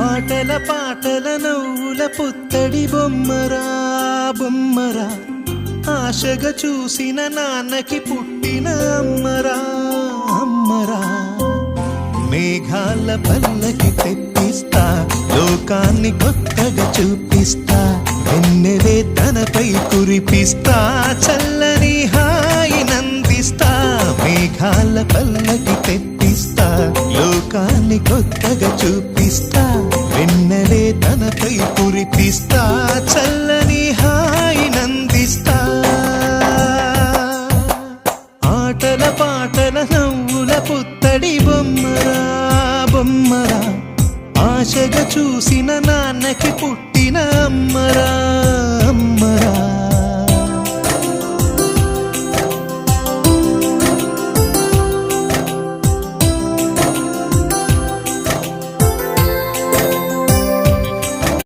ఆటల పాటల నవ్వుల పుత్తడి బొమ్మరా బొమ్మరా, ఆశగా చూసిన నాన్నకి పుట్టిన అమ్మరా అమ్మరా. మేఘాల పల్లకి తెప్పిస్తా, లోకాన్ని కొత్తగా చూపిస్తా, వెన్నెలే తనపై కురిపిస్తా, చల్లని హాయి నందిస్తా. మేఘాల పల్లకి తెప్పిస్తా, లోకాన్ని కొత్తగా చూపిస్తా, వెన్నెలే తనపై కురిపిస్తా, చల్లని హాయి నందిస్తా. ఆటల పాటల నవ్వుల పుత్తడి బొమ్మరా బొమ్మరా, ఆశగా చూసిన నాన్నకి పుట్టిన అమ్మరా అమ్మరా.